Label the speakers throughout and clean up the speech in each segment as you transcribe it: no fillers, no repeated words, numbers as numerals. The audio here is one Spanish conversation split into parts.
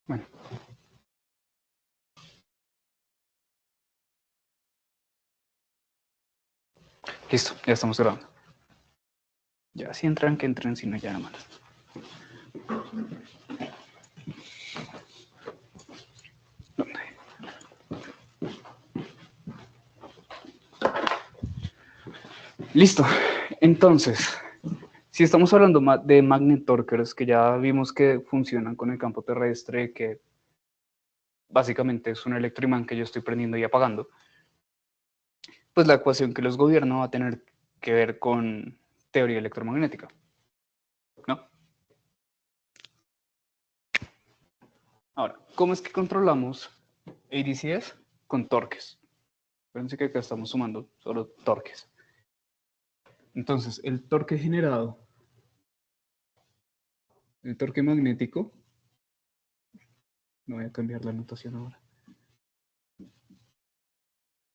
Speaker 1: Bueno. Listo, ya estamos grabando. Ya, si entran, que entren, si no, ya nada más. ¿Dónde? Listo. Entonces, si estamos hablando de magnet torquers, que ya vimos que funcionan con el campo terrestre, que básicamente es un electroimán que yo estoy prendiendo y apagando, pues la ecuación que los gobierna va a tener que ver con teoría electromagnética, ¿no? Ahora, ¿cómo es que controlamos ADCs? Con torques. Fíjense que acá estamos sumando solo torques. Entonces, el torque generado, el torque magnético, no voy a cambiar la notación ahora,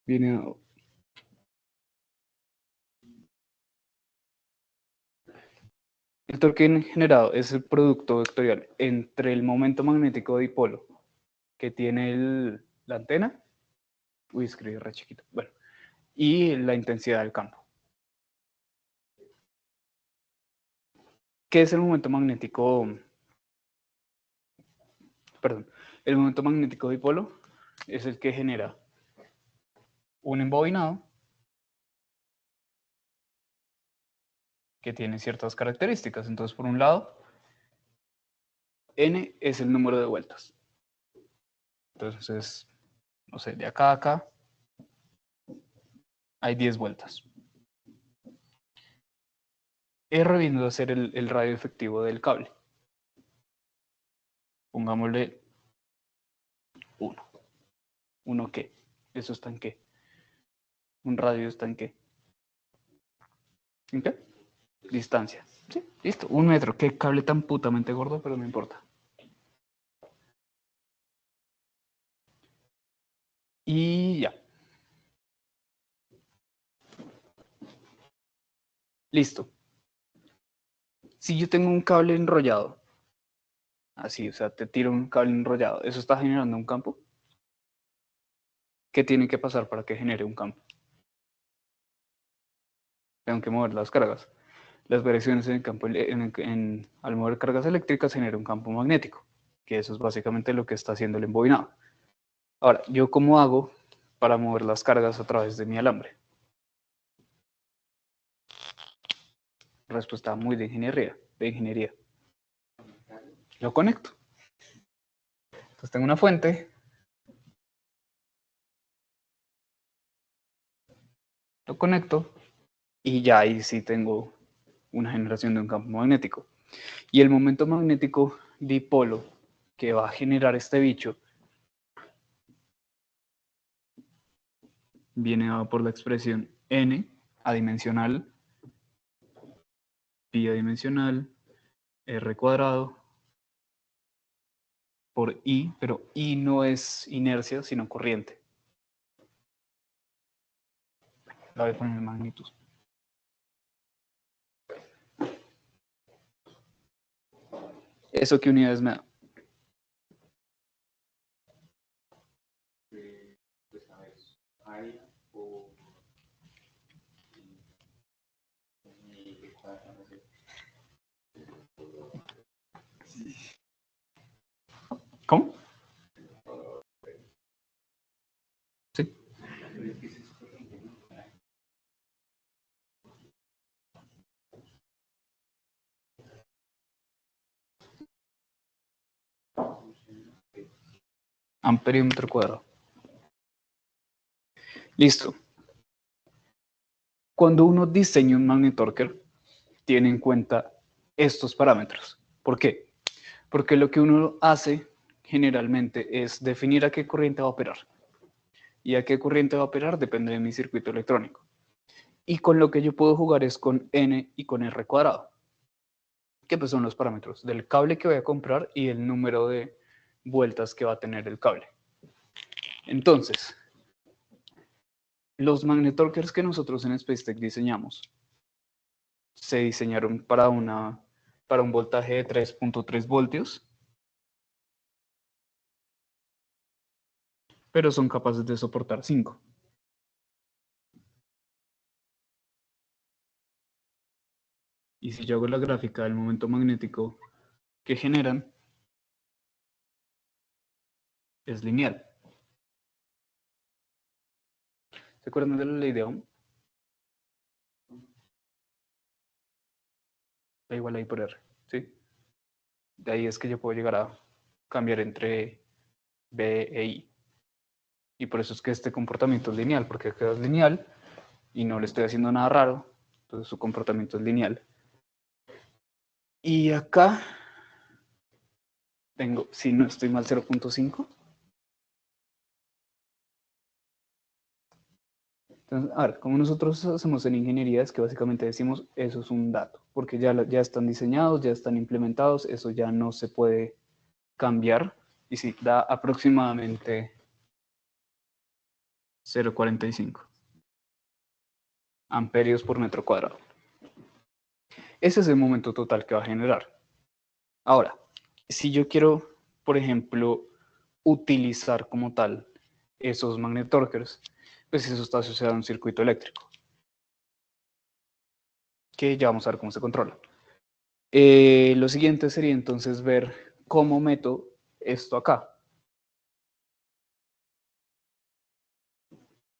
Speaker 1: viene a... El torque generado es el producto vectorial entre el momento magnético dipolo que tiene la antena, uy, escribí re chiquito, bueno, y la intensidad del campo. ¿Qué es el momento magnético? Perdón, el momento magnético dipolo es el que genera un embobinado que tiene ciertas características. Entonces, por un lado, n es el número de vueltas. Entonces, no sé, de acá a acá hay 10 vueltas. R viene a ser el radio efectivo del cable. Pongámosle 1. ¿1 qué? ¿Eso está en qué? ¿Un radio está en qué? ¿En qué? Distancia. Sí, listo. 1 metro. Qué cable tan putamente gordo, pero no importa. Y ya. Listo. Si yo tengo un cable enrollado, así, o sea, te tiro un cable enrollado, ¿eso está generando un campo? ¿Qué tiene que pasar para que genere un campo? Tengo que mover las cargas. Las variaciones en el campo, al mover cargas eléctricas genera un campo magnético, que eso es básicamente lo que está haciendo el embobinado. Ahora, ¿yo cómo hago para mover las cargas a través de mi alambre? Respuesta muy de ingeniería. Lo conecto. Entonces tengo una fuente, lo conecto y ya ahí sí tengo una generación de un campo magnético. Y el momento magnético dipolo que va a generar este bicho viene dado por la expresión n adimensional, pi adimensional, r cuadrado por I, pero I no es inercia, sino corriente. La voy a poner en magnitud. ¿Eso qué unidades me da? ¿Cómo? Sí. Amperímetro cuadrado. Listo. Cuando uno diseña un magnetorquer, tiene en cuenta estos parámetros. ¿Por qué? Porque lo que uno hace generalmente es definir a qué corriente va a operar. Y a qué corriente va a operar depende de mi circuito electrónico. Y con lo que yo puedo jugar es con n y con r cuadrado, que pues son los parámetros del cable que voy a comprar y el número de vueltas que va a tener el cable. Entonces, los magnetorquers que nosotros en SpaceTech diseñamos se diseñaron para un voltaje de 3.3 voltios pero son capaces de soportar 5. Y si yo hago la gráfica del momento magnético que generan, es lineal. ¿Se acuerdan de la ley de Ohm? Da igual ahí por R, ¿sí? De ahí es que yo puedo llegar a cambiar entre B e I. Y por eso es que este comportamiento es lineal, porque acá es lineal y no le estoy haciendo nada raro, entonces su comportamiento es lineal. Y acá tengo, si no estoy mal, 0.5. Entonces, a ver, como nosotros hacemos en ingeniería, es que básicamente decimos eso es un dato, porque ya están diseñados, ya están implementados, eso ya no se puede cambiar. Y sí, da aproximadamente 0.45 amperios por metro cuadrado. Ese es el momento total que va a generar. Ahora, si yo quiero, por ejemplo, utilizar como tal esos magnetorquers, pues eso está asociado a un circuito eléctrico, que ya vamos a ver cómo se controla. Lo siguiente sería entonces ver cómo meto esto acá.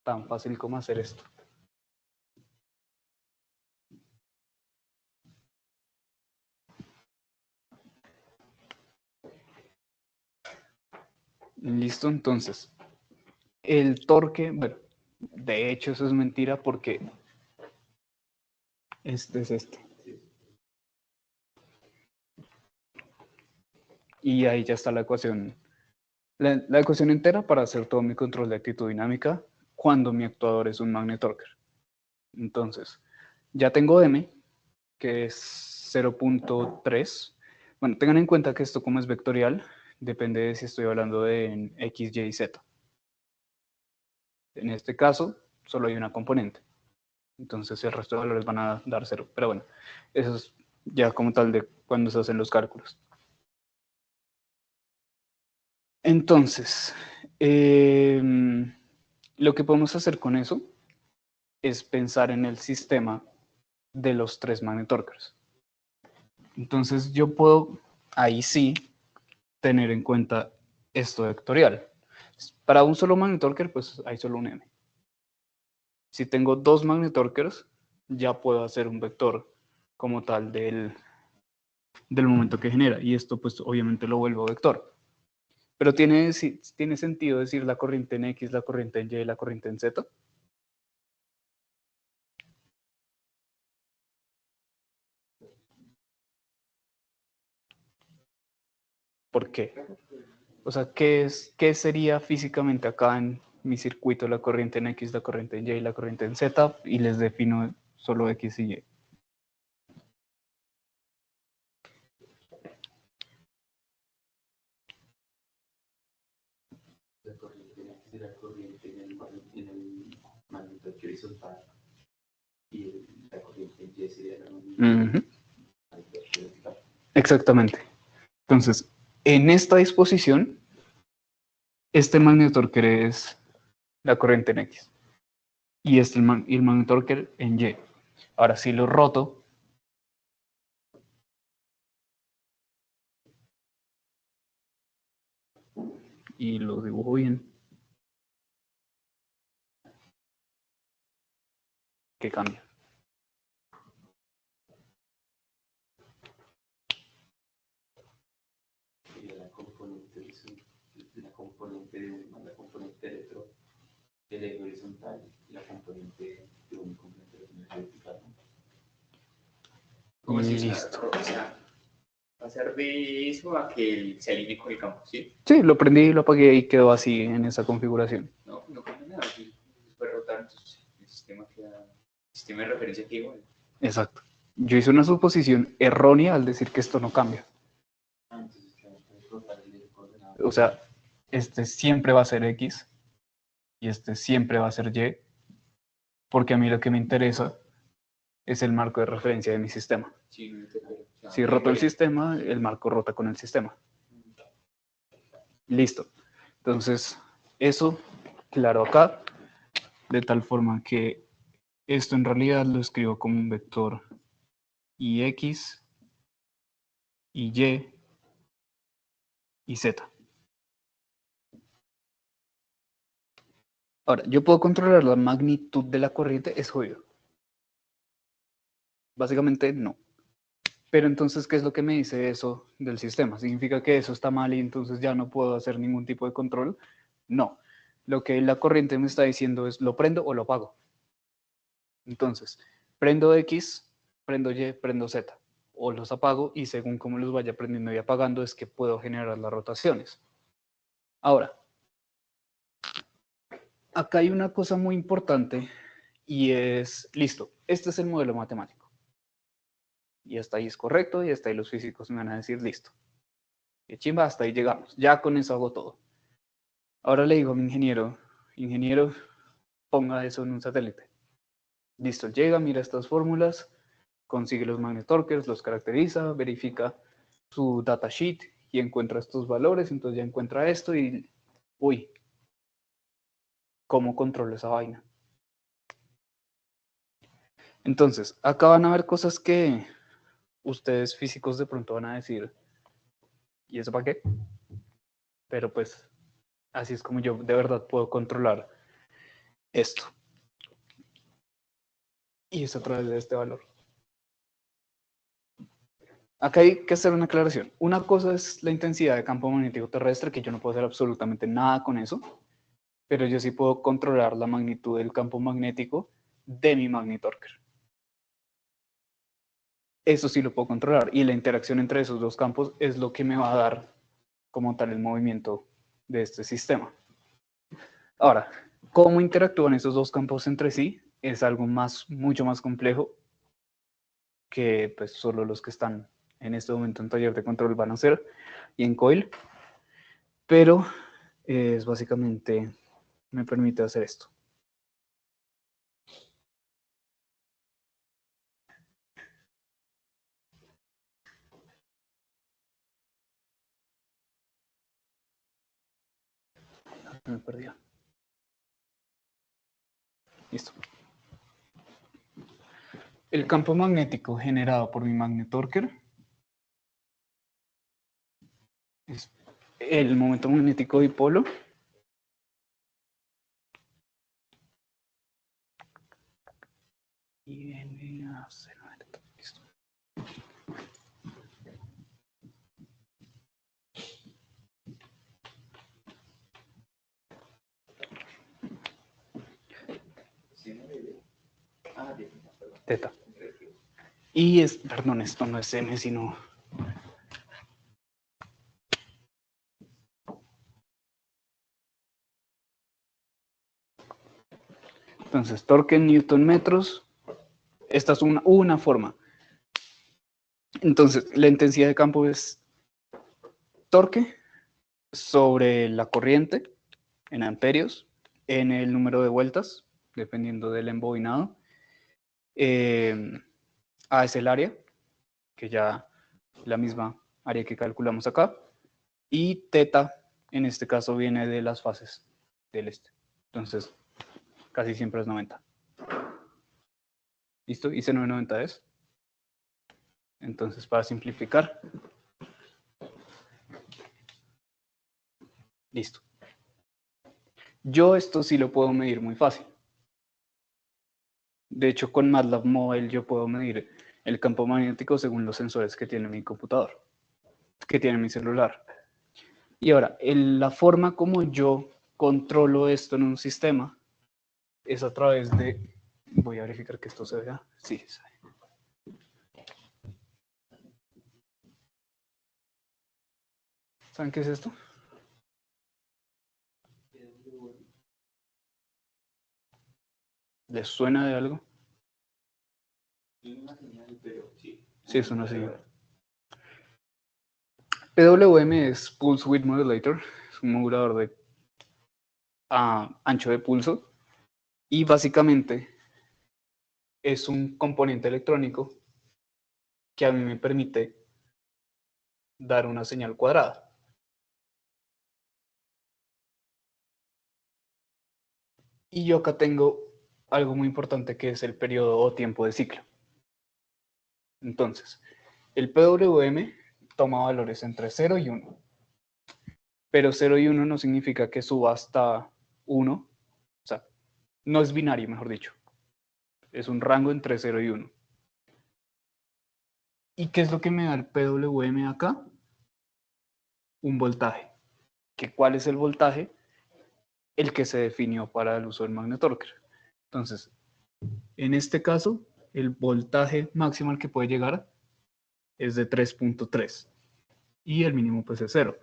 Speaker 1: Tan fácil como hacer esto. Listo, entonces. El torque, bueno, de hecho eso es mentira porque este es este. Y ahí ya está la ecuación. La ecuación entera para hacer todo mi control de actitud dinámica cuando mi actuador es un magnetorquer. Entonces, ya tengo M, que es 0.3. Bueno, tengan en cuenta que esto como es vectorial, depende de si estoy hablando de X, Y y Z. En este caso, solo hay una componente. Entonces el resto de valores van a dar 0. Pero bueno, eso es ya como tal de cuando se hacen los cálculos. Entonces, lo que podemos hacer con eso es pensar en el sistema de los 3 magnetorquers. Entonces yo puedo, ahí sí, tener en cuenta esto vectorial. Para un solo magnetorquer, pues hay solo un M. Si tengo 2 magnetorquers, ya puedo hacer un vector como tal del momento que genera. Y esto pues obviamente lo vuelvo vector. Pero tiene sentido decir la corriente en X, la corriente en Y y la corriente en Z. ¿Por qué? O sea, ¿qué sería físicamente acá en mi circuito la corriente en X, la corriente en Y y la corriente en Z? Y les defino solo X y Y.
Speaker 2: La corriente en X y la corriente en el magnetorquio horizontal y la corriente en Y sería la magnetorquio vertical.
Speaker 1: Exactamente. Entonces, en esta disposición, este magnetorquer es la corriente en X y el magnetorquer en Y. Ahora, si lo roto, y lo dibujo bien, ¿qué cambia?
Speaker 2: Sería la componente del eje horizontal y la componente de un componente del eje vertical.
Speaker 3: ¿Cómo así?
Speaker 1: Listo.
Speaker 3: O sea, pasar de eso a que se alinee con el campo, ¿sí?
Speaker 1: Sí, lo prendí, lo apagué y quedó así en esa configuración.
Speaker 3: No cambia nada, sí. Después rotar, entonces el sistema queda, el sistema de referencia queda igual.
Speaker 1: Exacto. Yo hice una suposición errónea al decir que esto no cambia.
Speaker 2: Entonces, claro, puedes rotar el eje coordenado.
Speaker 1: O sea, este siempre va a ser X y este siempre va a ser Y, porque a mí lo que me interesa es el marco de referencia de mi sistema.
Speaker 3: Sí, no interfiere. O sea,
Speaker 1: Si roto el sistema, el marco rota con el sistema. Listo. Entonces, eso claro acá, de tal forma que esto en realidad lo escribo como un vector Ix, Y y Z. Ahora, yo puedo controlar la magnitud de la corriente, es jodido. Básicamente no. Pero entonces, ¿qué es lo que me dice eso del sistema? ¿Significa que eso está mal y entonces ya no puedo hacer ningún tipo de control? No. Lo que la corriente me está diciendo es, ¿lo prendo o lo apago? Entonces, prendo X, prendo Y, prendo Z. O los apago y según cómo los vaya prendiendo y apagando es que puedo generar las rotaciones. Ahora, acá hay una cosa muy importante y es, listo, este es el modelo matemático. Y hasta ahí es correcto y hasta ahí los físicos me van a decir, listo. Qué chimba, hasta ahí llegamos. Ya con eso hago todo. Ahora le digo a mi ingeniero, ponga eso en un satélite. Listo, llega, mira estas fórmulas, consigue los magnetorquers, los caracteriza, verifica su datasheet y encuentra estos valores, entonces ya encuentra esto y, uy, ¿cómo controlo esa vaina? Entonces, acá van a ver cosas que ustedes físicos de pronto van a decir, ¿y eso para qué? Pero pues, así es como yo de verdad puedo controlar esto. Y es a través de este valor. Acá hay que hacer una aclaración. Una cosa es la intensidad de campo magnético terrestre, que yo no puedo hacer absolutamente nada con eso, pero yo sí puedo controlar la magnitud del campo magnético de mi magnetorquer. Eso sí lo puedo controlar y la interacción entre esos dos campos es lo que me va a dar como tal el movimiento de este sistema. Ahora, ¿cómo interactúan esos dos campos entre sí? Es algo mucho más complejo que pues solo los que están en este momento en taller de control van a hacer y en coil, pero es básicamente me permite hacer esto. Me perdió. Listo. El campo magnético generado por mi magnetorquer es el momento magnético dipolo y viene a 0. Listo. Teta. Y es, perdón, esto no es M, sino entonces torque en newton metros. Esta es una forma. Entonces, la intensidad de campo es torque sobre la corriente en amperios, en el número de vueltas, dependiendo del embobinado. A es el área, que ya la misma área que calculamos acá. Y teta, en este caso, viene de las fases del este. Entonces, casi siempre es 90. ¿Listo? Y seno de 90 es. Entonces, para simplificar, listo. Yo esto sí lo puedo medir muy fácil. De hecho, con MATLAB Mobile yo puedo medir el campo magnético según los sensores que tiene mi computador, que tiene mi celular. Y ahora, la forma como yo controlo esto en un sistema es a través de... Voy a verificar que esto se vea. Sí, se ve. ¿Saben qué es esto? ¿Les suena de algo? Sí, es una señal. PWM es Pulse Width Modulator, es un modulador de ancho de pulso y básicamente es un componente electrónico que a mí me permite dar una señal cuadrada. Y yo acá tengo algo muy importante que es el periodo o tiempo de ciclo. Entonces, el PWM toma valores entre 0 y 1. Pero 0 y 1 no significa que suba hasta 1. O sea, no es binario, mejor dicho. Es un rango entre 0 y 1. ¿Y qué es lo que me da el PWM acá? Un voltaje. ¿Cuál es el voltaje? El que se definió para el uso del magnetorquer. Entonces, en este caso, el voltaje máximo al que puede llegar es de 3.3 y el mínimo pues es 0.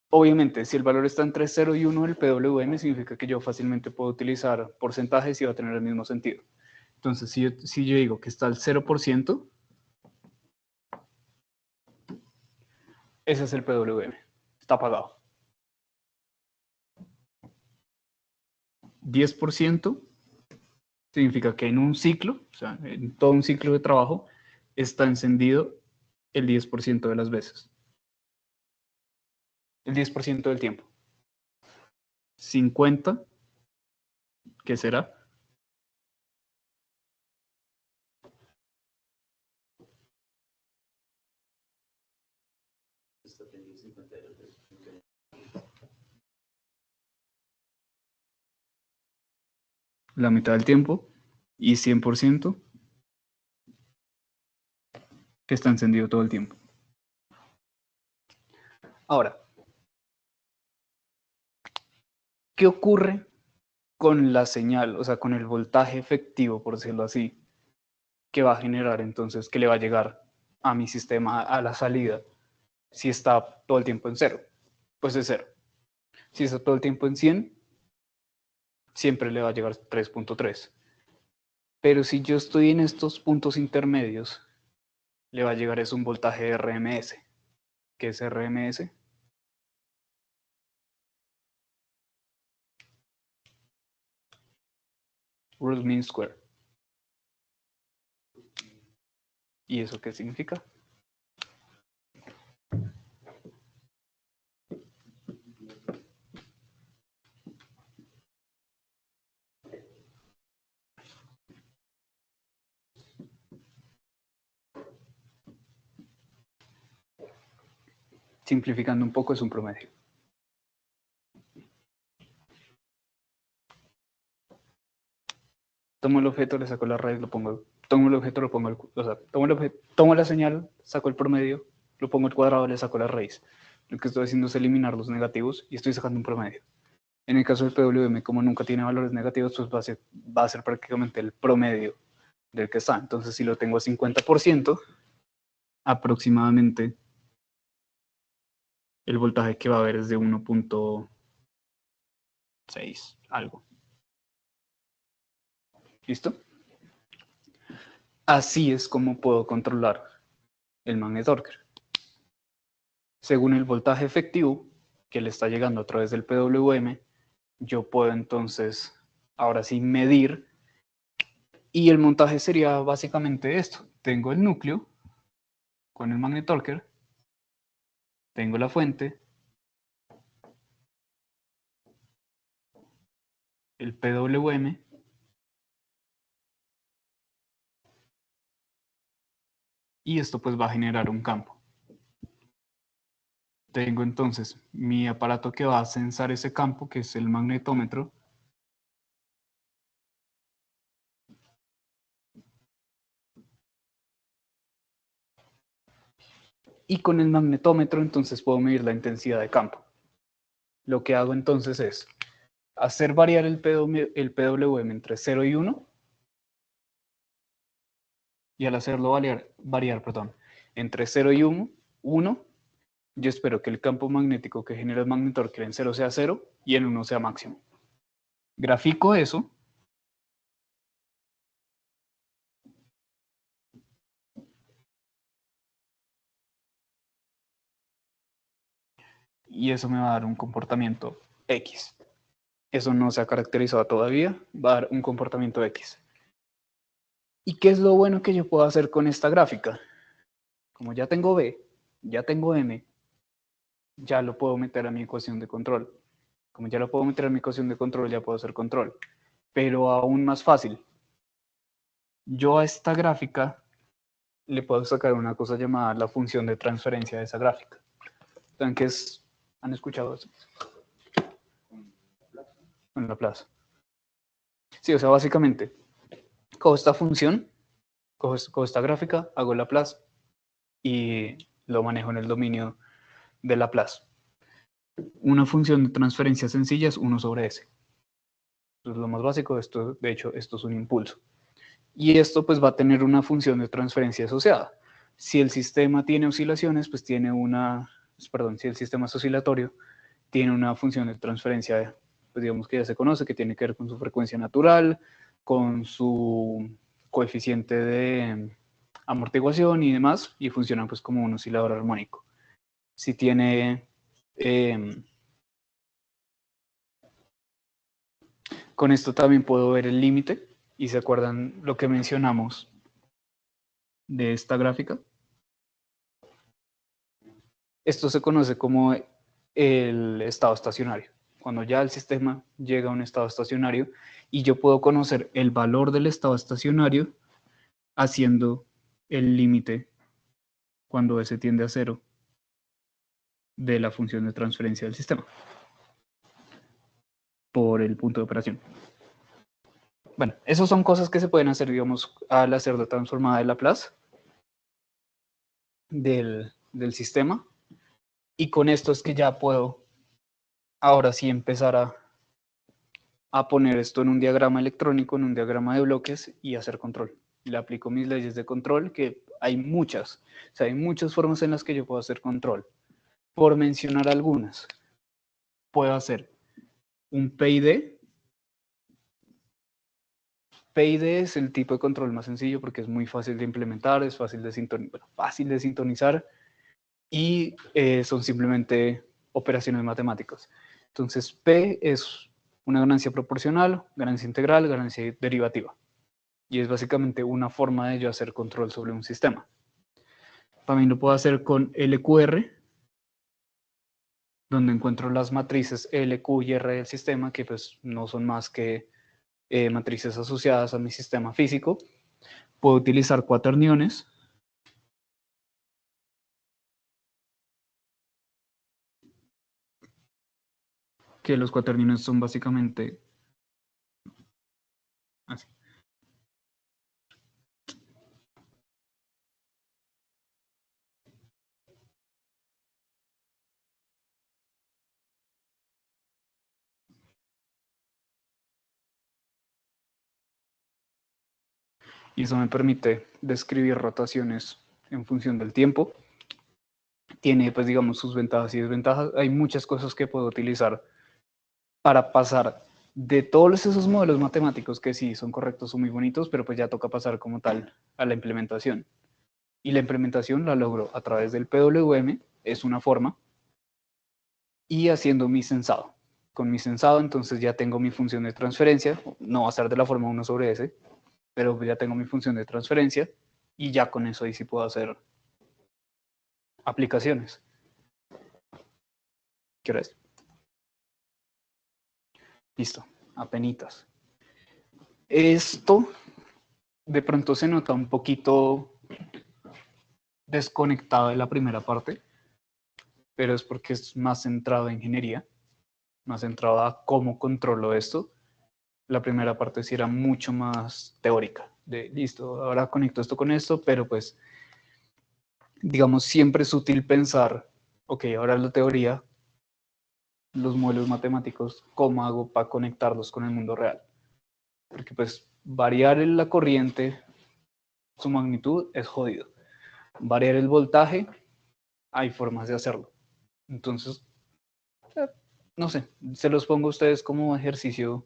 Speaker 1: Obviamente, si el valor está entre 0 y 1 del PWM, significa que yo fácilmente puedo utilizar porcentajes y va a tener el mismo sentido. Entonces, si yo digo que está al 0%, ese es el PWM, está apagado. 10% significa que en un ciclo, o sea, en todo un ciclo de trabajo, está encendido el 10% de las veces. El 10% del tiempo. 50, ¿qué será? La mitad del tiempo. Y 100% que está encendido todo el tiempo. Ahora, ¿qué ocurre con la señal, o sea, con el voltaje efectivo, por decirlo así, que va a generar entonces, que le va a llegar a mi sistema a la salida, si está todo el tiempo en 0? Pues es 0. Si está todo el tiempo en 100, siempre le va a llegar 3.3. Pero si yo estoy en estos puntos intermedios, le va a llegar es un voltaje RMS. ¿Qué es RMS? Root mean square. ¿Y eso qué significa? Simplificando un poco, es un promedio. Tomo el objeto, le saco la raíz, lo pongo. Tomo el objeto, lo pongo. O sea, tomo la señal, saco el promedio, lo pongo al cuadrado, le saco la raíz. Lo que estoy haciendo es eliminar los negativos y estoy sacando un promedio. En el caso del PWM, como nunca tiene valores negativos, pues va a ser prácticamente el promedio del que está. Entonces, si lo tengo a 50%, aproximadamente el voltaje que va a haber es de 1.6, algo. ¿Listo? Así es como puedo controlar el magnetorquer. Según el voltaje efectivo que le está llegando a través del PWM, yo puedo entonces, ahora sí, medir. Y el montaje sería básicamente esto. Tengo el núcleo con el magnetorquer, tengo la fuente, el PWM, y esto pues va a generar un campo. Tengo entonces mi aparato que va a censar ese campo, que es el magnetómetro. Y con el magnetómetro entonces puedo medir la intensidad de campo. Lo que hago entonces es hacer variar el PWM entre 0 y 1. Y al hacerlo variar entre 0 y 1, yo espero que el campo magnético que genera el magnetorquer en 0 sea 0 y en 1 sea máximo. Grafico eso. Y eso me va a dar un comportamiento X. Eso no se ha caracterizado todavía, va a dar un comportamiento X. ¿Y qué es lo bueno que yo puedo hacer con esta gráfica? Como ya tengo B, ya tengo M, ya lo puedo meter a mi ecuación de control. Como ya lo puedo meter en mi ecuación de control, ya puedo hacer control. Pero aún más fácil. Yo a esta gráfica le puedo sacar una cosa llamada la función de transferencia de esa gráfica. ¿Saben qué es? ¿Han escuchado eso? En Laplace. Sí, o sea, básicamente, cojo esta función, cojo esta gráfica, hago Laplace y lo manejo en el dominio de Laplace. Una función de transferencia sencilla es 1 sobre s. Esto es lo más básico, esto, de hecho, esto es un impulso. Y esto pues va a tener una función de transferencia asociada. Si el sistema tiene oscilaciones, pues tiene una, perdón, si el sistema es oscilatorio, tiene una función de transferencia, pues digamos que ya se conoce, que tiene que ver con su frecuencia natural, con su coeficiente de amortiguación y demás, y funciona pues como un oscilador armónico. Si tiene... con esto también puedo ver el límite, y se acuerdan lo que mencionamos de esta gráfica. Esto se conoce como el estado estacionario. Cuando ya el sistema llega a un estado estacionario y yo puedo conocer el valor del estado estacionario haciendo el límite cuando s tiende a 0 de la función de transferencia del sistema por el punto de operación. Bueno, esas son cosas que se pueden hacer, digamos, al hacer la transformada de Laplace del sistema. Y con esto es que ya puedo ahora sí empezar a poner esto en un diagrama electrónico, en un diagrama de bloques y hacer control. Le aplico mis leyes de control, que hay muchas. O sea, hay muchas formas en las que yo puedo hacer control. Por mencionar algunas, puedo hacer un PID. PID es el tipo de control más sencillo porque es muy fácil de implementar, es fácil de sintonizar y son simplemente operaciones matemáticas. Entonces, P es una ganancia proporcional, ganancia integral, ganancia derivativa. Y es básicamente una forma de yo hacer control sobre un sistema. También lo puedo hacer con LQR, donde encuentro las matrices L, Q y R del sistema, que pues no son más que matrices asociadas a mi sistema físico. Puedo utilizar cuaterniones. Que los cuaterniones son básicamente así. Y eso me permite describir rotaciones en función del tiempo. Tiene, pues, digamos, sus ventajas y desventajas. Hay muchas cosas que puedo utilizar para pasar de todos esos modelos matemáticos que sí son correctos, son muy bonitos, pero pues ya toca pasar como tal a la implementación. Y la implementación la logro a través del PWM, es una forma, y haciendo mi sensado. Con mi sensado entonces ya tengo mi función de transferencia, no va a ser de la forma 1 sobre s, pero ya tengo mi función de transferencia y ya con eso ahí sí puedo hacer aplicaciones. ¿Qué hora es? Listo, apenitas. Esto de pronto se nota un poquito desconectado de la primera parte, pero es porque es más centrado en ingeniería, más centrado a cómo controlo esto. La primera parte sí era mucho más teórica, de listo, ahora conecto esto con esto, pero pues, digamos, siempre es útil pensar, ok, ahora la teoría, los modelos matemáticos, ¿cómo hago para conectarlos con el mundo real? Porque pues variar la corriente, su magnitud es jodido. Variar el voltaje, hay formas de hacerlo. Entonces, no sé, se los pongo a ustedes como ejercicio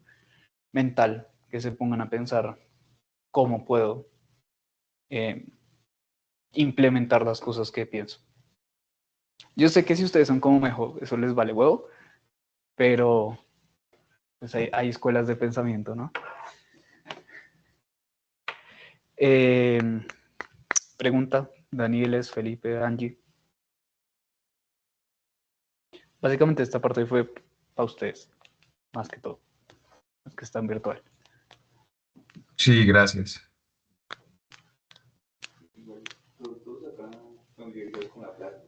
Speaker 1: mental, que se pongan a pensar cómo puedo implementar las cosas que pienso. Yo sé que si ustedes son como mejor, eso les vale huevo, pero pues hay escuelas de pensamiento, ¿no? Pregunta, Danieles, Felipe, Angie. Básicamente esta parte fue para ustedes. más que todo, los que están virtual.
Speaker 4: Sí, gracias.
Speaker 2: Igual, todos acá familiarizados con la plata.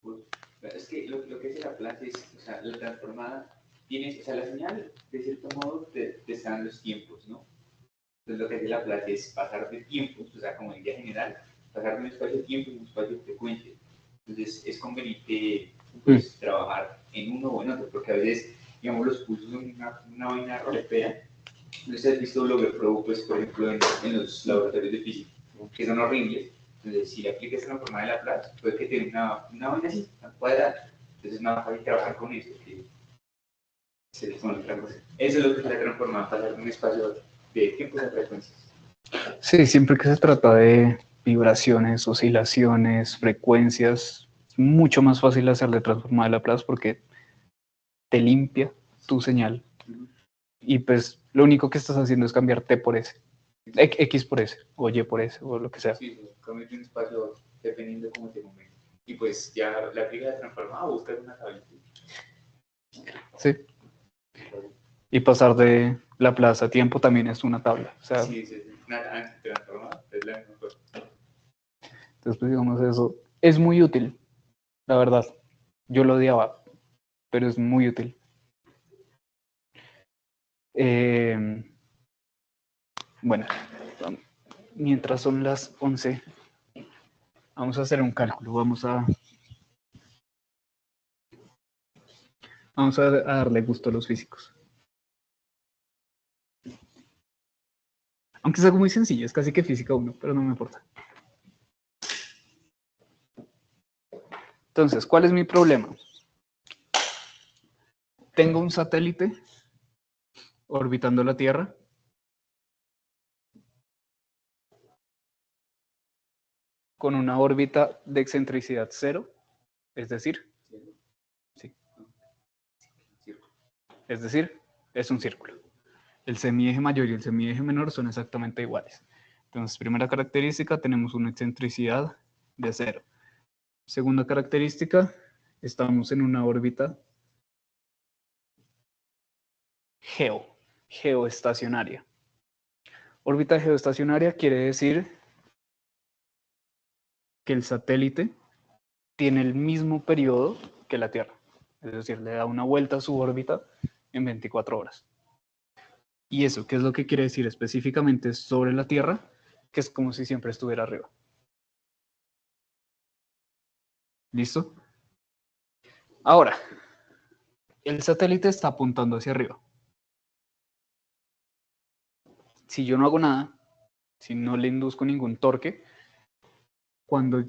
Speaker 2: Pues, es que lo que es la plata es, o sea, la transformada, tienes, o sea, la señal, de cierto modo, te está dando los tiempos, ¿no? Entonces lo que hace la plata es pasar de tiempos, o sea, como en vía general, pasar de un espacio de tiempo a un espacio de frecuencia. Entonces es conveniente, pues, trabajar en uno o en otro, porque a veces, digamos, los pulsos son una vaina rolepea. Entonces, has visto Loverflow, pues, por ejemplo, en los laboratorios de física, que son horribles. Entonces, si le aplicas una forma de Laplace, puede que tenga una vaina así, una cuadrada. Entonces, es más fácil trabajar con eso que con otra cosa. Eso es lo que se ha transformado, pasar de un espacio de tiempos a frecuencias.
Speaker 1: Sí, siempre que se trata de vibraciones, oscilaciones, frecuencias, es mucho más fácil hacerle transformada de Laplace porque te limpia tu señal. Y pues lo único que estás haciendo es cambiar T por S, X por S, o Y por S, o lo que sea.
Speaker 3: Sí, cambia un espacio dependiendo de cómo te convenga. Y pues ya la aplica transformada o buscar una tablita.
Speaker 1: Sí. Y pasar de Laplace a tiempo también es una tabla. O sea,
Speaker 3: Sí, sí, sí. Nada, transformada es la mejor.
Speaker 1: entonces, pues digamos, eso es muy útil, la verdad. Yo lo odiaba, pero es muy útil. Bueno, mientras son las 11, vamos a hacer un cálculo. Vamos a darle gusto a los físicos. Aunque es algo muy sencillo, es casi que física 1, pero no me importa. Entonces, ¿cuál es mi problema? Tengo un satélite orbitando la Tierra. Con una órbita de excentricidad 0, es decir, sí. Es decir, es un círculo. El semieje mayor y el semieje menor son exactamente iguales. Entonces, primera característica, tenemos una excentricidad de 0. Segunda característica, estamos en una órbita geoestacionaria. Órbita geoestacionaria quiere decir que el satélite tiene el mismo periodo que la Tierra. Es decir, le da una vuelta a su órbita en 24 horas. ¿Y eso qué es lo que quiere decir específicamente sobre la Tierra? Que es como si siempre estuviera arriba. ¿Listo? Ahora, el satélite está apuntando hacia arriba. Si yo no hago nada, si no le induzco ningún torque, cuando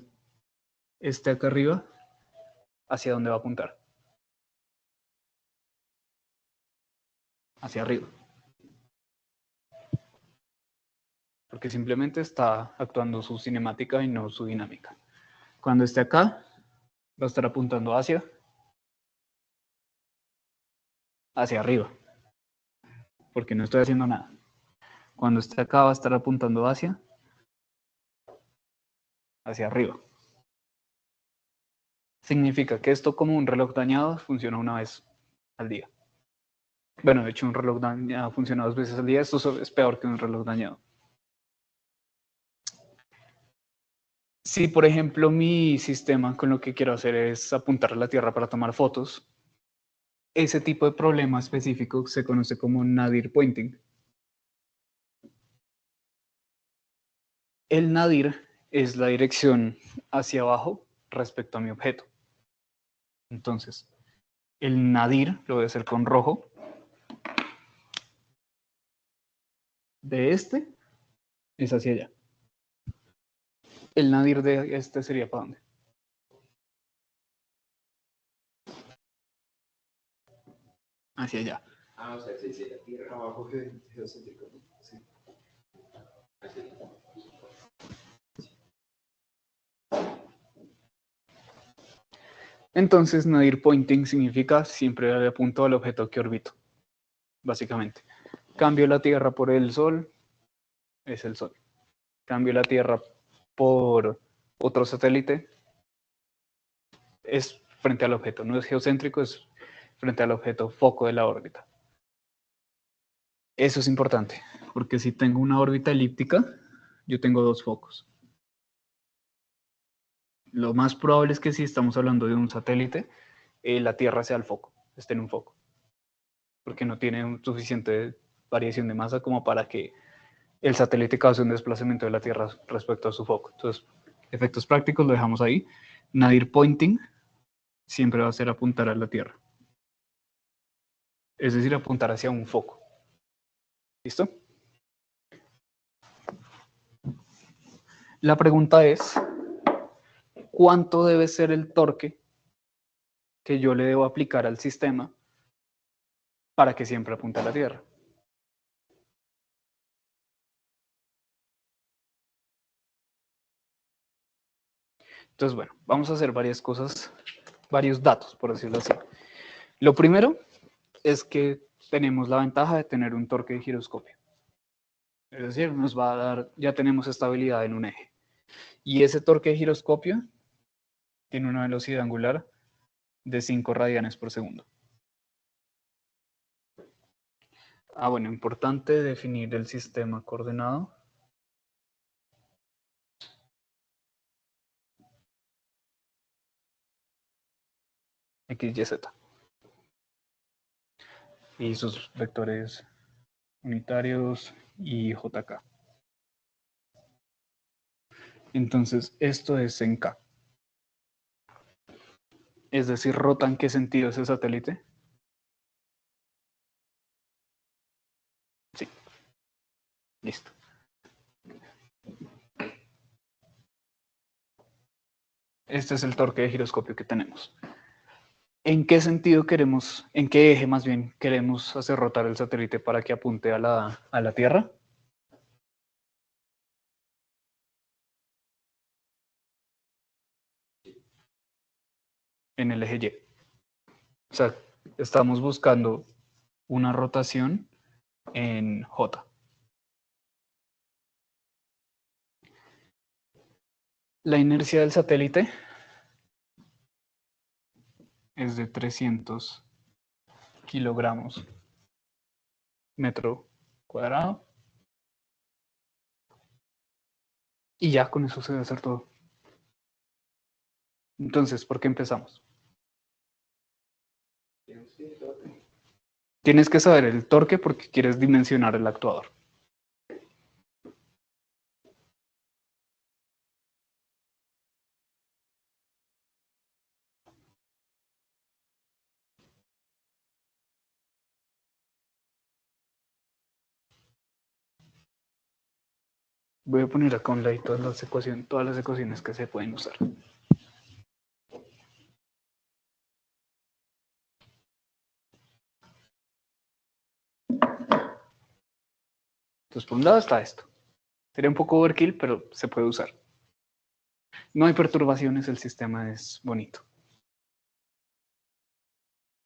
Speaker 1: esté acá arriba, ¿hacia dónde va a apuntar? Hacia arriba. Porque simplemente está actuando su cinemática y no su dinámica. Cuando esté acá, va a estar apuntando hacia arriba. Porque no estoy haciendo nada. Cuando esté acá, va a estar apuntando hacia arriba. Significa que esto, como un reloj dañado, funciona una vez al día. Bueno, de hecho, un reloj dañado funciona 2 veces al día. Esto es peor que un reloj dañado. Si, por ejemplo, mi sistema con lo que quiero hacer es apuntar a la Tierra para tomar fotos, ese tipo de problema específico se conoce como nadir pointing. El nadir es la dirección hacia abajo respecto a mi objeto. Entonces, el nadir lo voy a hacer con rojo. De este es hacia allá. El nadir de este sería ¿para dónde? Hacia allá.
Speaker 2: Ah, o sea, desde la Tierra abajo geocéntrico, ¿no? Sí.
Speaker 1: Entonces, nadir pointing significa siempre le apunto al objeto que orbito, básicamente. Cambio la Tierra por el Sol, es el Sol. Cambio la Tierra por otro satélite, es frente al objeto. No es geocéntrico, es frente al objeto foco de la órbita. Eso es importante, porque si tengo una órbita elíptica, yo tengo dos focos. Lo más probable es que si estamos hablando de un satélite, la Tierra sea el foco, esté en un foco, porque no tiene suficiente variación de masa como para que el satélite cause un desplazamiento de la Tierra respecto a su foco. Entonces, efectos prácticos lo dejamos ahí. Nadir pointing siempre va a ser apuntar a la Tierra. Es decir, apuntar hacia un foco. ¿Listo? La pregunta es, ¿cuánto debe ser el torque que yo le debo aplicar al sistema para que siempre apunte a la Tierra? Entonces, bueno, vamos a hacer varias cosas, varios datos, por decirlo así. Lo primero es que tenemos la ventaja de tener un torque de giroscopio. Es decir, nos va a dar, ya tenemos estabilidad en un eje. Y ese torque de giroscopio tiene una velocidad angular de 5 radianes por segundo. Bueno, importante definir el sistema coordenado. X, Y, Z. Y sus vectores unitarios y JK. Entonces, esto es en K. Es decir, ¿rota en qué sentido ese satélite? Sí. Listo. Este es el torque de giroscopio que tenemos. ¿En qué sentido queremos, en qué eje más bien, queremos hacer rotar el satélite para que apunte a la Tierra? En el eje Y. O sea, estamos buscando una rotación en J. La inercia del satélite es de 300 kilogramos metro cuadrado. Y ya con eso se debe hacer todo. Entonces, ¿por qué empezamos? Tienes que saber el torque porque quieres dimensionar el actuador. Voy a poner acá un ladito todas las ecuaciones que se pueden usar. Entonces, por un lado está esto. Sería un poco overkill, pero se puede usar. No hay perturbaciones, el sistema es bonito.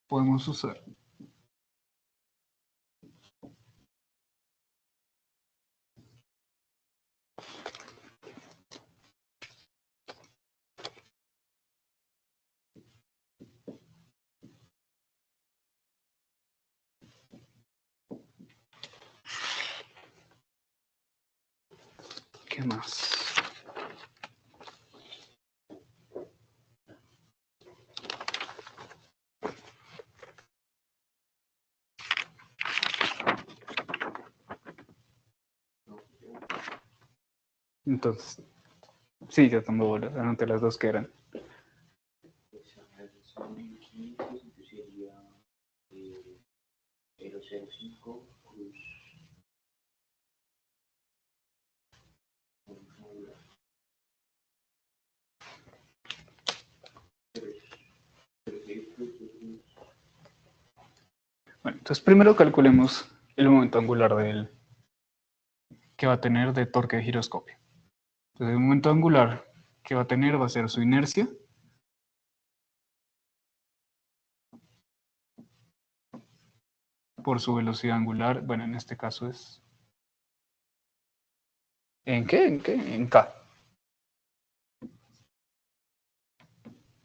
Speaker 1: Podemos usar ¿qué más? Entonces, sí, yo tomo bolas, anoté las dos que eran.
Speaker 3: Son 500, entonces sería 005 plus
Speaker 1: Bueno, entonces primero calculemos el momento angular que va a tener de torque de giroscopio. Entonces el momento angular que va a tener va a ser su inercia por su velocidad angular. Bueno, en este caso es... ¿En qué? ¿En qué? En K.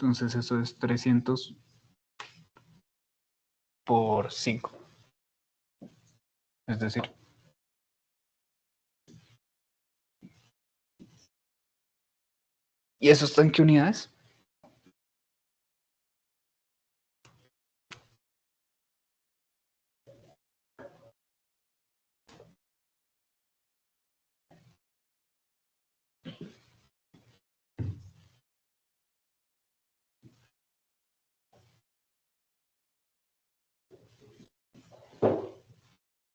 Speaker 1: Entonces eso es 300 por 5. Es decir, ¿y eso está en qué unidades?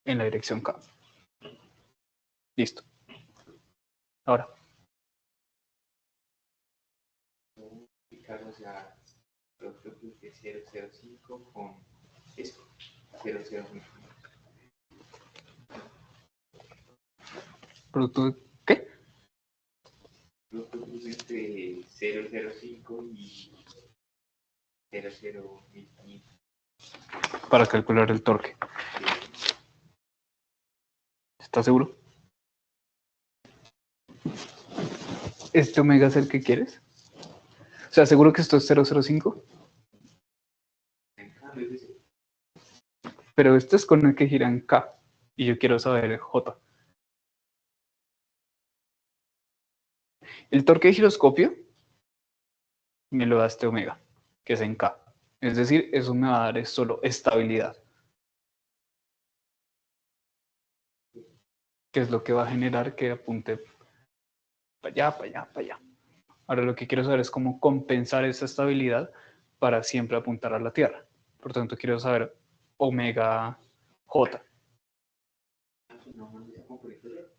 Speaker 1: En la dirección K. Listo. Ahora,
Speaker 2: Aplicarlo, o sea, producto de 005 con esto, 005.
Speaker 1: ¿producto de qué?
Speaker 2: Producto entre 005 y 0015.
Speaker 1: Para calcular el torque. ¿Estás seguro? ¿Este omega es el que quieres? O sea, ¿seguro que esto es 005? Pero este es con el que gira en K. Y yo quiero saber el J. El torque de giroscopio me lo da este omega, que es en K. Es decir, eso me va a dar es solo estabilidad. Que es lo que va a generar que apunte para allá, para allá, para allá. Ahora lo que quiero saber es cómo compensar esa estabilidad para siempre apuntar a la Tierra. Por tanto, quiero saber omega J.
Speaker 2: No mandes a componente C.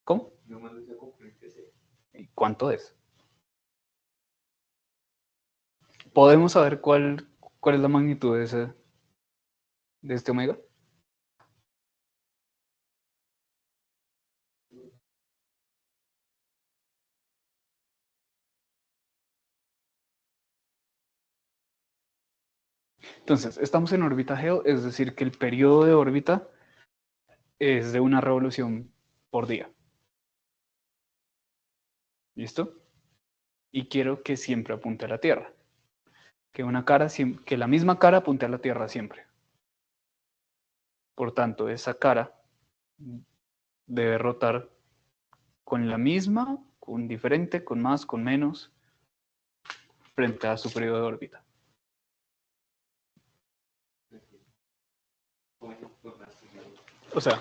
Speaker 1: ¿Cómo?
Speaker 2: No mandes a componente C.
Speaker 1: ¿Y cuánto es? ¿Podemos saber cuál es la magnitud de este omega? Entonces, estamos en órbita geo, es decir, que el periodo de órbita es de una revolución por día. ¿Listo? Y quiero que siempre apunte a la Tierra. Que la misma cara apunte a la Tierra siempre. Por tanto, esa cara debe rotar con la misma, con diferente, con más, con menos, frente a su periodo de órbita. O sea,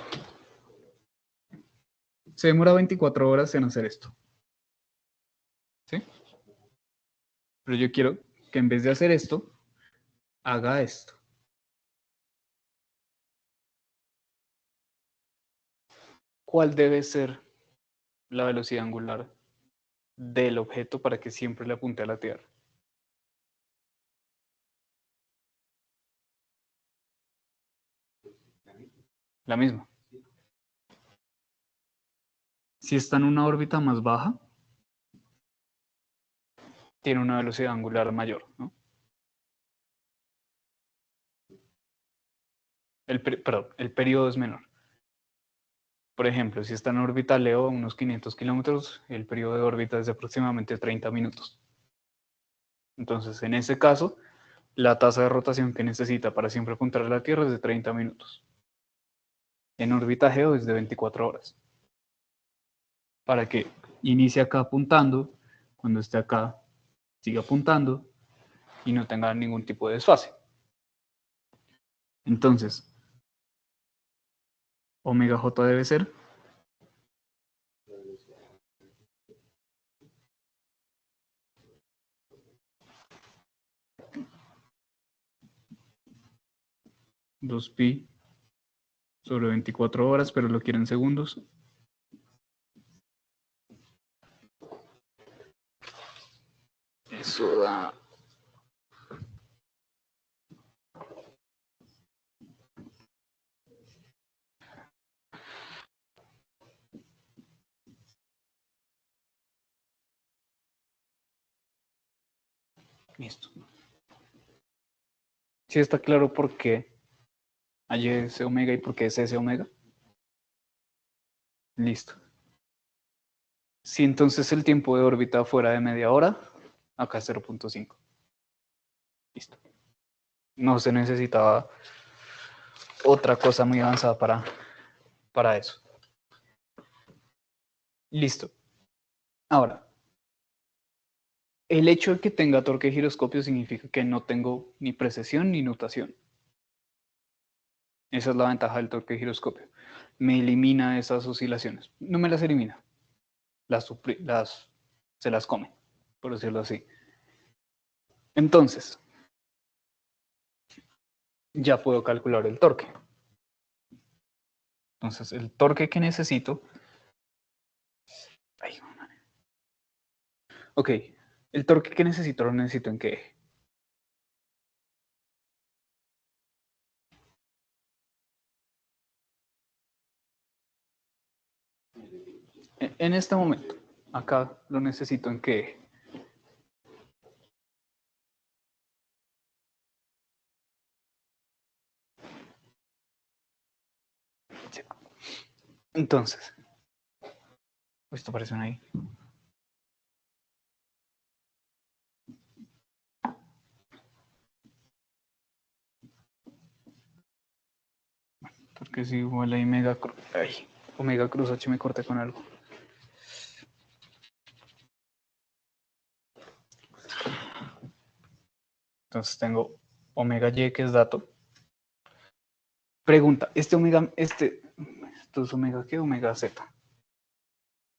Speaker 1: se demora 24 horas en hacer esto. ¿Sí? Pero yo quiero que en vez de hacer esto, haga esto. ¿Cuál debe ser la velocidad angular del objeto para que siempre le apunte a la Tierra? La misma. Si está en una órbita más baja, tiene una velocidad angular mayor, ¿no? Perdón, el periodo es menor. Por ejemplo, si está en órbita LEO a unos 500 kilómetros, el periodo de órbita es de aproximadamente 30 minutos. Entonces, en ese caso, la tasa de rotación que necesita para siempre apuntar a la Tierra es de 30 minutos. En órbita geo es de 24 horas. Para que inicie acá apuntando, cuando esté acá, siga apuntando y no tenga ningún tipo de desfase. Entonces, omega J debe ser 2pi sobre 24 horas, pero lo quiero en segundos. Eso da... Listo. ¿Sí está claro por qué hay ese omega y por qué es ese omega? Listo. Si entonces el tiempo de órbita fuera de media hora, acá es 0.5. Listo. No se necesitaba otra cosa muy avanzada para eso. Listo. Ahora, el hecho de que tenga torque giroscopio significa que no tengo ni precesión ni nutación. Esa es la ventaja del torque giroscopio. Me elimina esas oscilaciones. No me las elimina. Se las come, por decirlo así. Entonces, ya puedo calcular el torque. Entonces, el torque que necesito... Ay, ok, el torque que necesito lo necesito ¿en qué eje? En este momento, acá lo necesito ¿en qué eje? Sí. Entonces, esto aparece ahí. Porque si igual ahí omega cruz h me corta con algo. Entonces tengo omega y que es dato. Pregunta, ¿esto es omega qué? Omega z.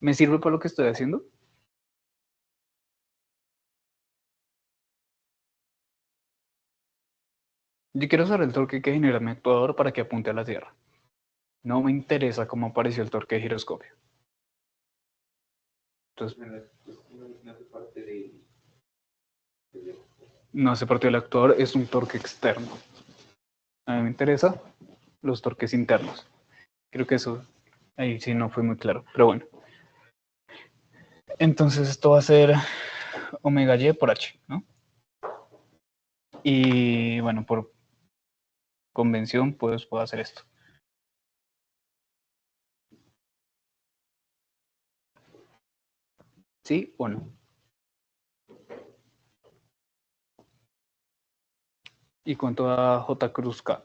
Speaker 1: ¿Me sirve para lo que estoy haciendo? Yo quiero usar el torque que genera mi actuador para que apunte a la Tierra. No me interesa cómo apareció el torque de giroscopio. Entonces,
Speaker 2: No hace parte de...
Speaker 1: no hace parte del actuador, es un torque externo. A mí me interesa los torques internos. Creo que eso ahí sí no fue muy claro, pero bueno. Entonces esto va a ser omega y por h, ¿no? Y bueno, por convención, pues puedo hacer esto. ¿Sí o no? ¿Y cuánto da J cruz K?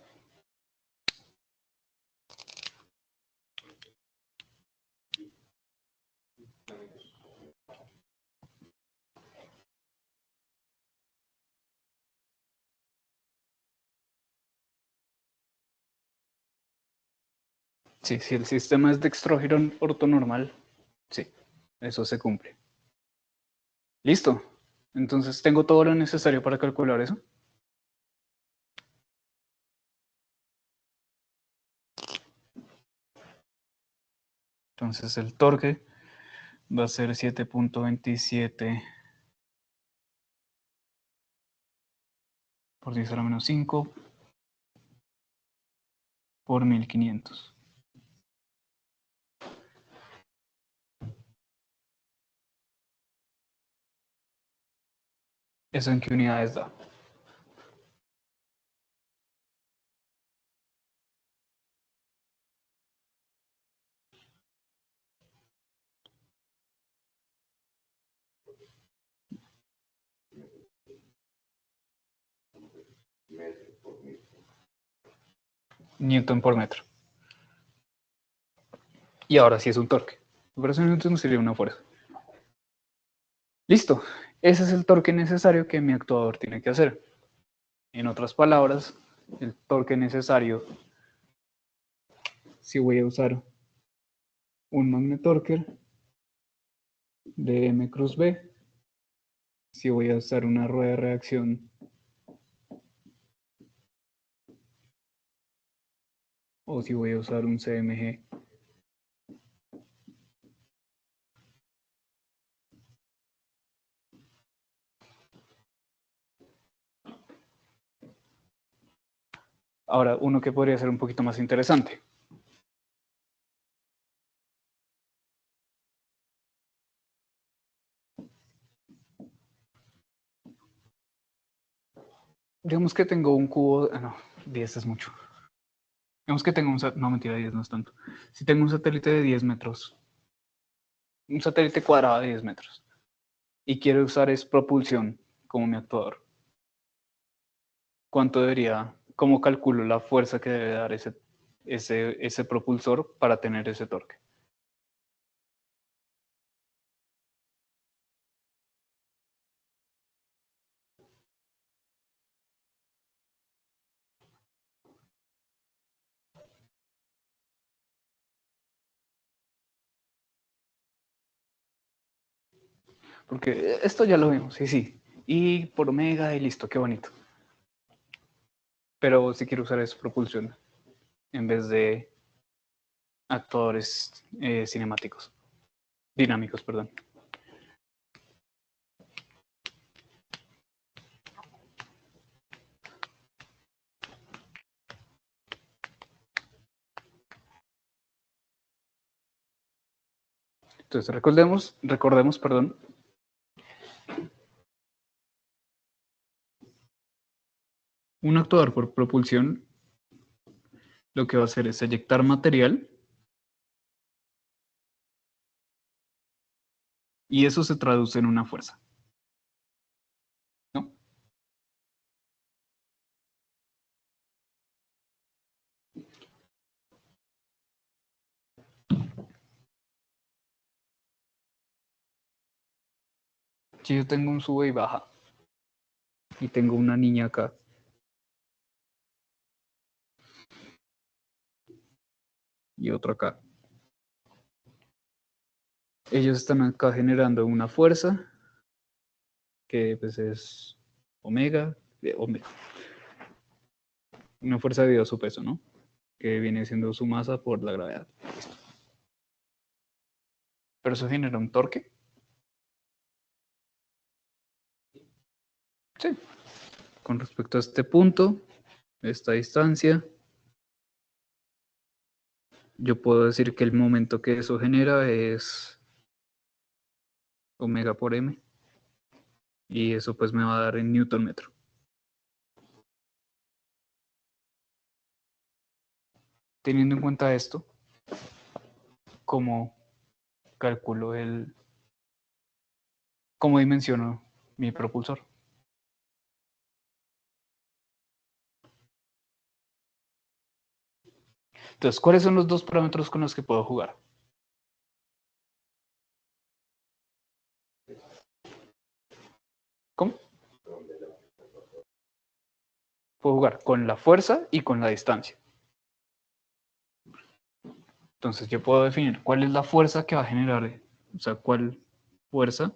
Speaker 1: Sí, si el sistema es dextrógiro ortonormal, sí, eso se cumple. ¿Listo? Entonces, ¿tengo todo lo necesario para calcular eso? Entonces, el torque va a ser 7.27 por 10 a la menos 5 por 1500. ¿Eso en qué unidades da? Newton por metro. Y ahora sí es un torque. Por eso Newton sería una fuerza. Listo. Ese es el torque necesario que mi actuador tiene que hacer. En otras palabras, el torque necesario, si voy a usar un magnetorquer de M cruz B, si voy a usar una rueda de reacción o si voy a usar un CMG. Ahora, uno que podría ser un poquito más interesante. Digamos que tengo un cubo, no, 10 es mucho. Digamos que tengo no mentira, 10 no es tanto. Si tengo un satélite de 10 metros, un satélite cuadrado de 10 metros, y quiero usar es propulsión como mi actuador. ¿cuánto debería, cómo calculo la fuerza que debe dar ese propulsor para tener ese torque? Porque esto ya lo vimos, sí, sí. Y por omega y listo, qué bonito. Pero si quiero usar es propulsión en vez de actuadores cinemáticos, dinámicos, perdón. Entonces recordemos, perdón, un actuador por propulsión lo que va a hacer es eyectar material y eso se traduce en una fuerza, ¿no? Si yo tengo un sube y baja y tengo una niña acá y otro acá, ellos están acá generando una fuerza que pues es omega, una fuerza debido a su peso, ¿no? Que viene siendo su masa por la gravedad. Listo. Pero eso genera un torque. Sí. Con respecto a este punto, esta distancia, yo puedo decir que el momento que eso genera es omega por m. Y eso pues me va a dar en newton metro. Teniendo en cuenta esto, ¿cómo calculo cómo dimensiono mi propulsor? Entonces, ¿cuáles son los dos parámetros con los que puedo jugar? ¿Cómo? Puedo jugar con la fuerza y con la distancia. Entonces yo puedo definir cuál es la fuerza que va a generar, o sea, cuál fuerza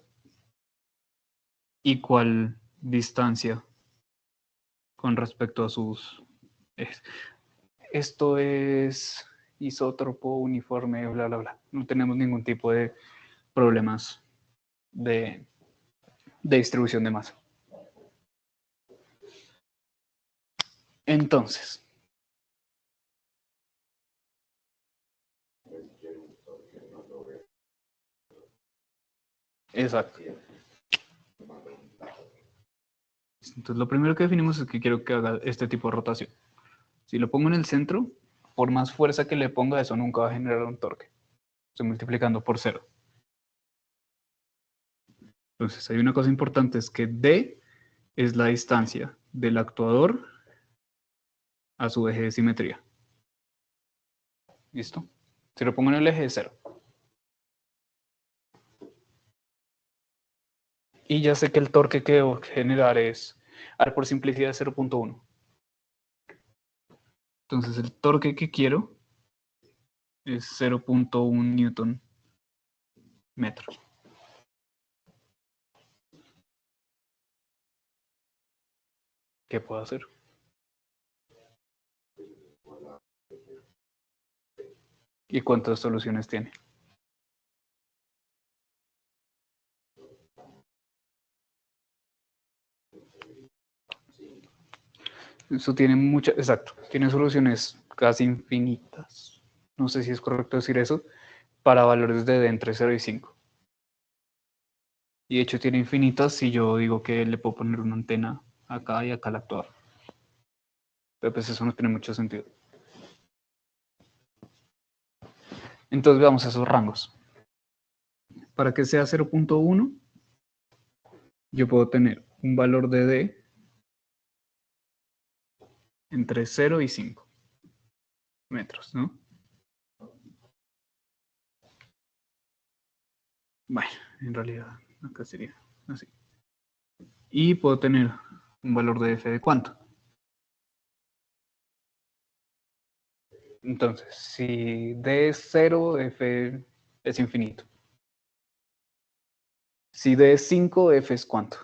Speaker 1: y cuál distancia con respecto a sus... Esto es isótropo, uniforme, bla, bla, bla. No tenemos ningún tipo de problemas de distribución de masa. Entonces, exacto. Entonces, lo primero que definimos es que quiero que haga este tipo de rotación. Si lo pongo en el centro, por más fuerza que le ponga, eso nunca va a generar un torque. Estoy multiplicando por 0. Entonces, hay una cosa importante, es que D es la distancia del actuador a su eje de simetría. ¿Listo? Si lo pongo en el eje de 0. Y ya sé que el torque que debo generar es, por simplicidad, 0.1. Entonces, el torque que quiero es 0.1 newton metro. ¿Qué puedo hacer? ¿Y cuántas soluciones tiene? Eso tiene muchas, exacto, tiene soluciones casi infinitas. No sé si es correcto decir eso, para valores de D entre 0 y 5. Y de hecho tiene infinitas si yo digo que le puedo poner una antena acá y acá al actuador. Pero pues eso no tiene mucho sentido. Entonces veamos esos rangos. Para que sea 0.1, yo puedo tener un valor de D entre 0 y 5 metros, ¿no? Bueno, en realidad acá sería así. Y puedo tener un valor de f de cuánto. Entonces, si d es 0, f es infinito. Si d es 5, f es cuánto.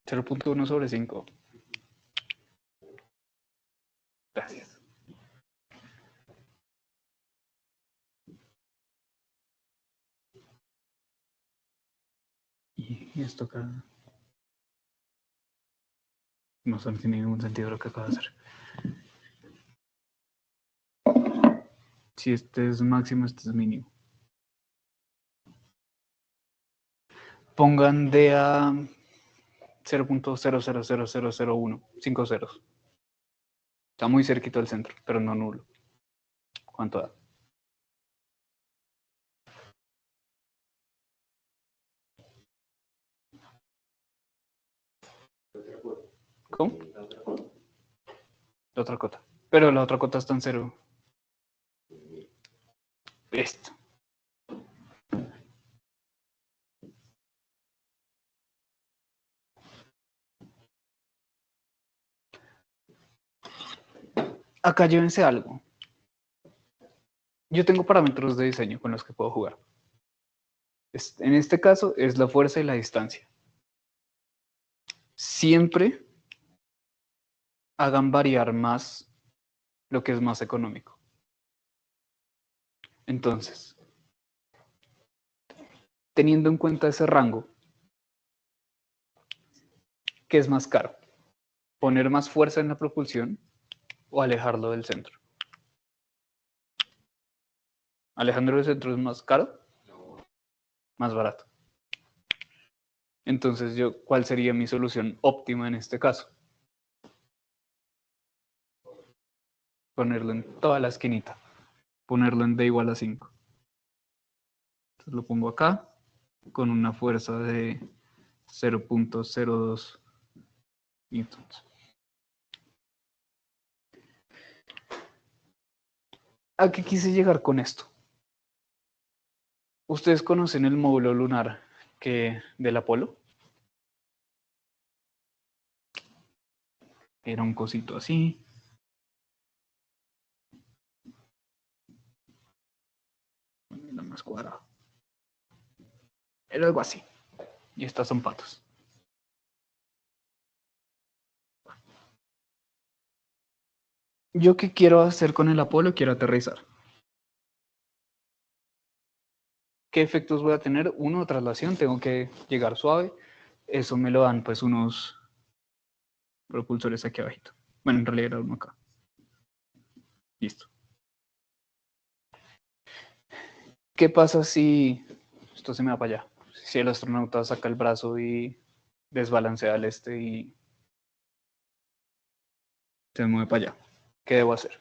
Speaker 1: ¿0.1 sobre 5? Gracias. Y esto acá no tiene ningún sentido lo que acabo de hacer. Si este es máximo, este es mínimo. Pongan D a 0.000001, 5 ceros. Está muy cerquito del centro, pero no nulo. ¿Cuánto da? ¿Cómo? La otra cota. Pero la otra cota está en 0. Esto. Acá llévense algo. Yo tengo parámetros de diseño con los que puedo jugar. En este caso es la fuerza y la distancia. Siempre hagan variar más lo que es más económico. Entonces, teniendo en cuenta ese rango, ¿qué es más caro? ¿Poner más fuerza en la propulsión o alejarlo del centro? ¿Alejarlo del centro es más caro? Más barato. Entonces, ¿cuál sería mi solución óptima en este caso? Ponerlo en toda la esquinita. Ponerlo en D igual a 5. Entonces lo pongo acá con una fuerza de 0.02 newtons. ¿A qué quise llegar con esto? ¿Ustedes conocen el módulo lunar del Apolo? Era un cosito así. Era más cuadrado. Era algo así. Y estas son patas. ¿Yo qué quiero hacer con el Apolo? Quiero aterrizar. ¿Qué efectos voy a tener? Uno, traslación. Tengo que llegar suave. Eso me lo dan pues unos propulsores aquí abajito. Bueno, en realidad era uno acá. Listo. ¿Qué pasa si esto se me va para allá? Si el astronauta saca el brazo y desbalancea al y se mueve para allá. ¿Qué debo hacer?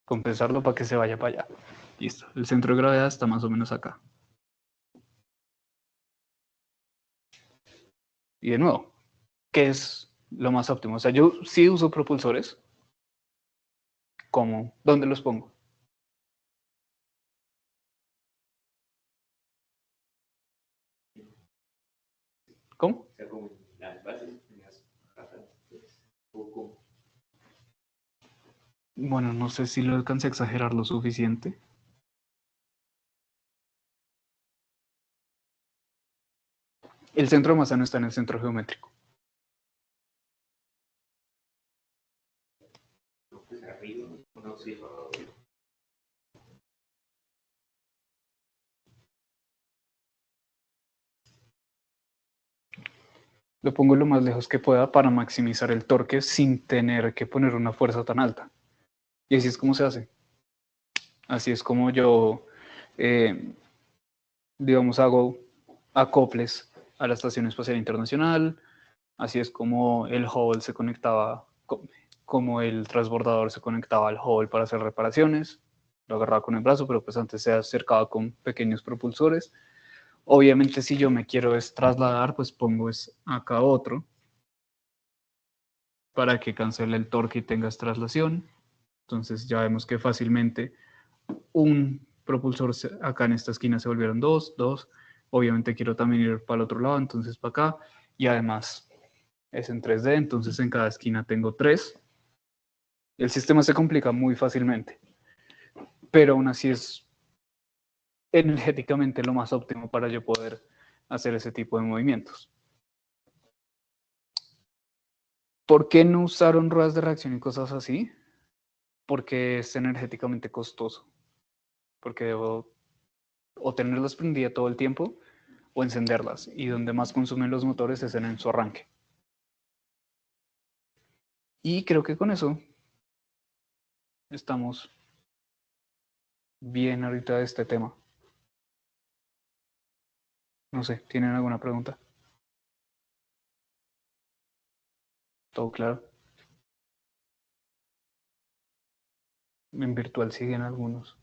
Speaker 1: Compensarlo para que se vaya para allá. Listo. El centro de gravedad está más o menos acá. Y de nuevo, ¿qué es lo más óptimo? O sea, yo sí uso propulsores. ¿Cómo? ¿Dónde los pongo? ¿Cómo?
Speaker 2: O sea, como las bases, las patas, o como.
Speaker 1: Bueno, no sé si lo alcancé a exagerar lo suficiente. El centro de masa no está en el centro geométrico.
Speaker 2: Pues arriba, no sé.
Speaker 1: Lo pongo lo más lejos que pueda para maximizar el torque sin tener que poner una fuerza tan alta. Y así es como se hace. Así es como yo, digamos, hago acoples a la Estación Espacial Internacional. Así es como el Hubble se conectaba, como el transbordador se conectaba al Hubble para hacer reparaciones. Lo agarraba con el brazo, pero pues antes se acercaba con pequeños propulsores. Obviamente si yo me quiero trasladar, pues pongo acá otro para que cancele el torque y tengas traslación. Entonces ya vemos que fácilmente un propulsor acá en esta esquina se volvieron dos. Obviamente quiero también ir para el otro lado, entonces para acá. Y además es en 3D, entonces en cada esquina tengo 3. El sistema se complica muy fácilmente, pero aún así es energéticamente lo más óptimo para yo poder hacer ese tipo de movimientos. ¿Por qué no usaron ruedas de reacción y cosas así? Porque es energéticamente costoso. Porque debo o tenerlas prendidas todo el tiempo o encenderlas. Y donde más consumen los motores es en su arranque. Y creo que con eso estamos bien ahorita de este tema. No sé, ¿tienen alguna pregunta? ¿Todo claro? En virtual siguen algunos.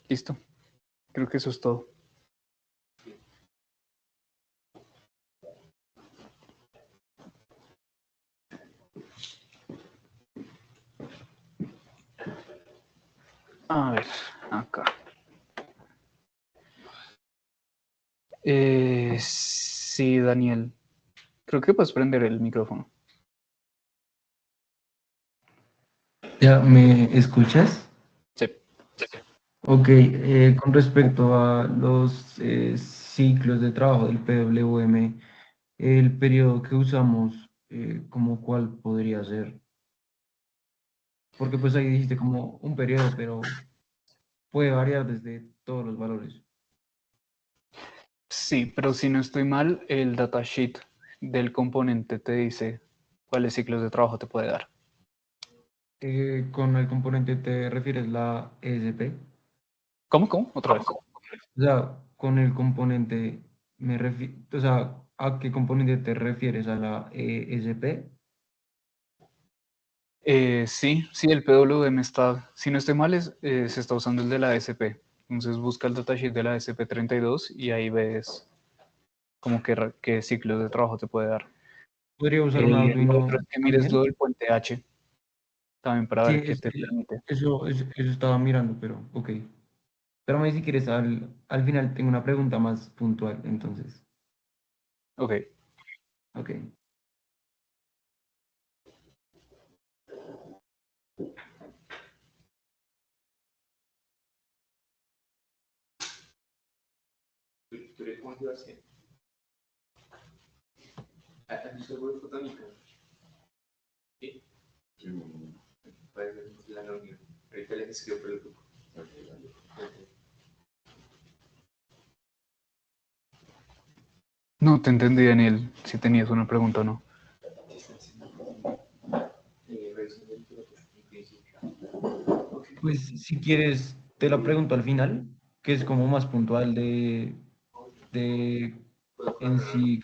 Speaker 1: Listo. Creo que eso es todo. A ver, acá. Sí, Daniel. Creo que puedes prender el micrófono.
Speaker 5: ¿Ya me escuchas?
Speaker 1: Sí.
Speaker 5: Ok, con respecto a los ciclos de trabajo del PWM, el periodo que usamos, ¿como cuál podría ser? Porque pues ahí dijiste como un periodo, pero puede variar desde todos los valores.
Speaker 1: Sí, pero si no estoy mal, el datasheet del componente te dice cuáles ciclos de trabajo te puede dar.
Speaker 5: Con el componente te refieres la ESP.
Speaker 1: ¿Cómo? Otra vez.
Speaker 5: O sea, con el componente me refiero, o sea, ¿a qué componente te refieres? ¿A la ESP?
Speaker 1: Sí, el PWM está, si no estoy mal, se está usando el de la SP. Entonces busca el datasheet de la SP32 y ahí ves como qué ciclos de trabajo te puede dar.
Speaker 5: ¿Podría usar un
Speaker 1: Lo otro
Speaker 5: Arduino
Speaker 1: es que mires lo
Speaker 5: también?
Speaker 1: del puente H, también para
Speaker 5: Sí,
Speaker 1: ver qué te permite.
Speaker 5: eso estaba mirando, pero ok. Pero si quieres, al final tengo una pregunta más puntual, entonces.
Speaker 1: Ok.
Speaker 5: Ok.
Speaker 2: ¿Tú eres cómo te va a hacer? ¿Has visto algo de fotónica? Sí. Puede ser la reunión. Ahorita les escribo por el grupo.
Speaker 1: No te entendí, Daniel, si tenías una pregunta o no.
Speaker 2: Revisión del protocolo en principio.
Speaker 5: Pues si quieres, te la pregunto al final, que es como más puntual de
Speaker 2: Puedo
Speaker 5: en
Speaker 2: programar
Speaker 5: sí,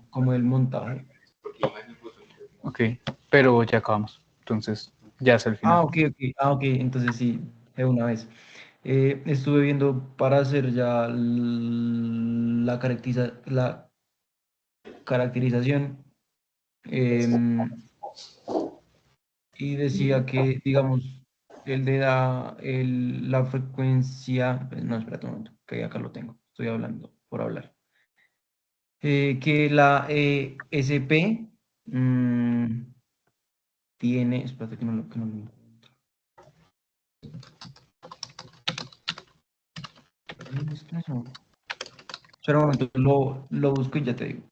Speaker 5: como el montaje.
Speaker 2: porque imagen fotónica.
Speaker 1: Ok, pero ya acabamos. Entonces, ya es el final.
Speaker 5: Ok, entonces sí, de una vez. Estuve viendo para hacer ya la caracterización. Y decía que, digamos, el de la frecuencia, pues, no, espérate un momento, que acá lo tengo, estoy hablando por hablar. Que la SP tiene, espérate que no lo encuentro. ¿Dónde está eso? Espera un momento, lo busco y ya te digo.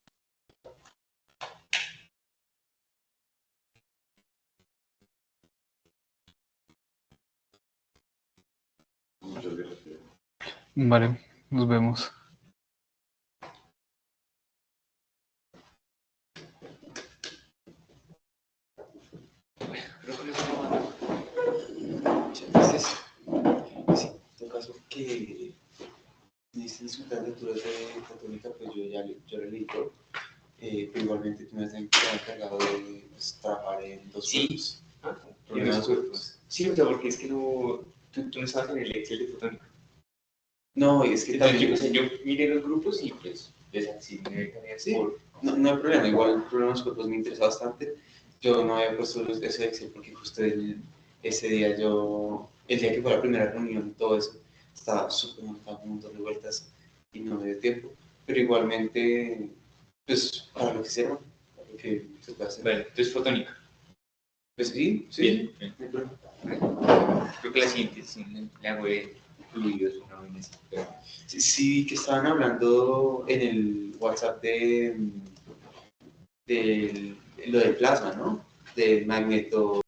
Speaker 1: Vale, nos vemos.
Speaker 3: Creo que no es una banda.
Speaker 6: Entonces, sí, en todo caso que necesiten sus candidaturas de católica, pues yo le leí todo. Pero igualmente tú me has encargado de pues, trabajar en dos
Speaker 3: Sí.
Speaker 6: grupos.
Speaker 3: En los grupos. Sí, o sea, porque es que no, tú no estabas en el Excel de fotónica.
Speaker 6: No, es que
Speaker 3: Entonces,
Speaker 6: también...
Speaker 3: o sea, yo miré los grupos y pues les asigné tareas
Speaker 6: Sí.
Speaker 3: por...
Speaker 6: No hay problema, igual el problema de los cuerpos me interesa bastante. Yo no había puesto ese Excel porque justo ese día el día que fue la primera reunión y todo eso, estaba súper montado, un montón de vueltas y no me dio tiempo. Pero igualmente, pues para lo que sea, para lo que se pueda hacer.
Speaker 3: Vale, entonces fotónica.
Speaker 6: Pues sí,
Speaker 3: Bien, bien.
Speaker 6: no hay problema.
Speaker 3: Creo que la siguiente sí le hago de fluidos, una vaina así, pero...
Speaker 6: Sí, vi que estaban hablando en el WhatsApp de lo del plasma, ¿no? Del magneto.